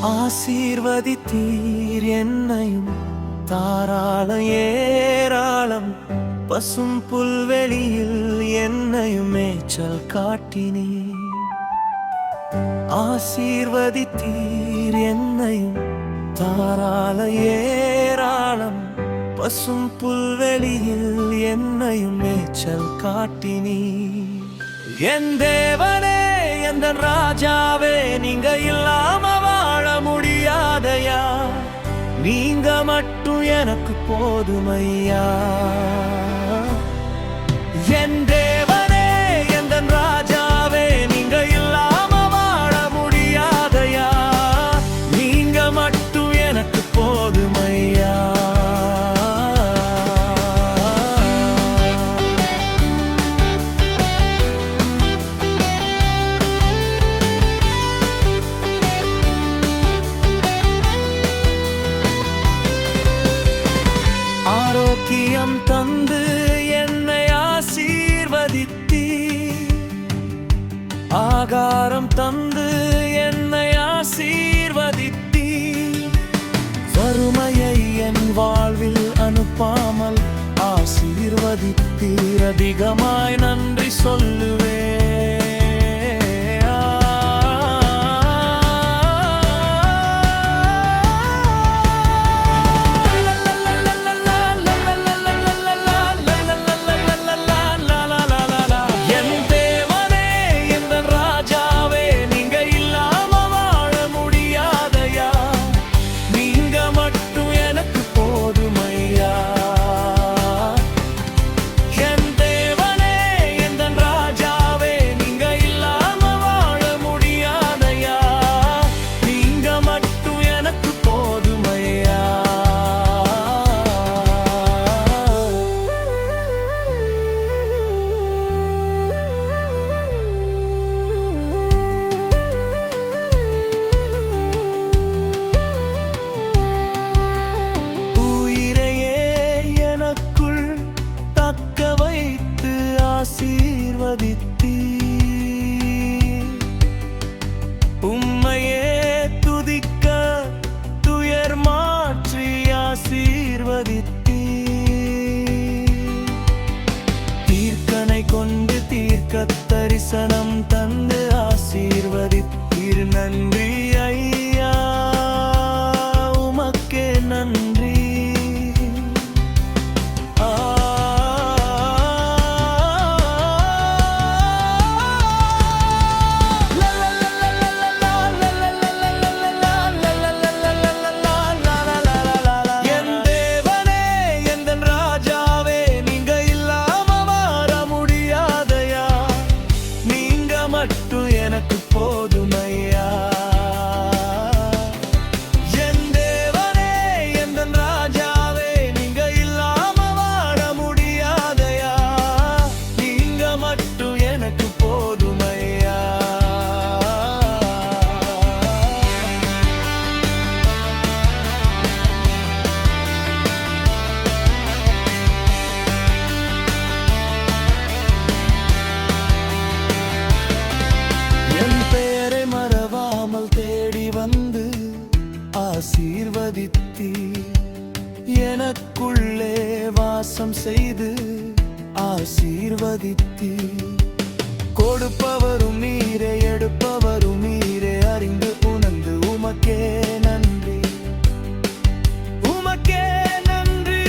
ஆசீர்வதித்தீர் என்னையும் தாராள ஏராளம் பசும் புல்வெளியில் என்னையும் மேய்ச்சல் காட்டினீர். ஆசீர்வதித்தீர் என்னையும் தாராள ஏராளம் பசும் புல்வெளியில் என்னையும் மேய்ச்சல் காட்டினீர். என் தேவனே எந்த ராஜாவே நீங்க இல்லாம வாழ முடியாதையா, நீங்க மட்டும் எனக்கு போதுமையா. என் தேவனே எந்த ராஜாவே நீங்க இல்லாம வாழ முடியாதையா, நீங்க மட்டும் எனக்கு போதுமையா. ஆரோக்கியம் தந்து என்னை ஆசீர்வதித்தீர், ஆகாரம் தந்து என்னை ஆசீர்வதித்தீர். வறுமையை என் வாழ்வில் அனுப்பாமல் ஆசீர்வதித்தீர். அதிகமாய் நன்றி சொல்லுவேன். உம்மையே துதிக்க துயர் மாற்றி ஆசீர்வதித்தீர். தீர்க்கனை கொண்டு தீர்க்க தரிசனம் தந்து ஆசீர்வதித்தீர். நன்றி ஐயா, உமக்கே நன்றி. மட்டும் எனக்கு போதுமையா. என் தேவனே எந்த ராஜாவே நீங்க இல்லாம வாழ முடியாதையா, நீங்க மட்டும் எனக்கு போதுமையா. ஆசீர்வதித்தீர். எனக்குள்ளே வாசம் செய்து ஆசீர்வதித்தீர். கொடுப்பவரும் நீரே எடுப்பவரும் நீரே அறிந்து உணர்ந்து உமக்கே நன்றி, உமக்கே நன்றி.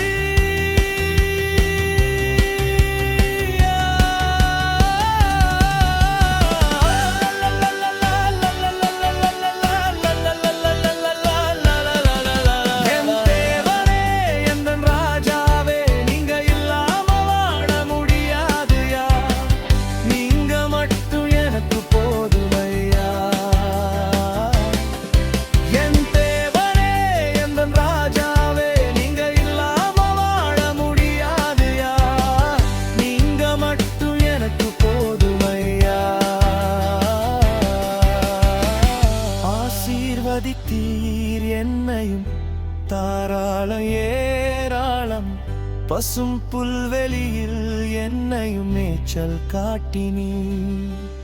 ஆசீர்வதித்தீர் என்னையும் தாராள ஏராளம் பசும் புல்வெளியில் என்னையும் மேய்ச்சல் காட்டினீர்.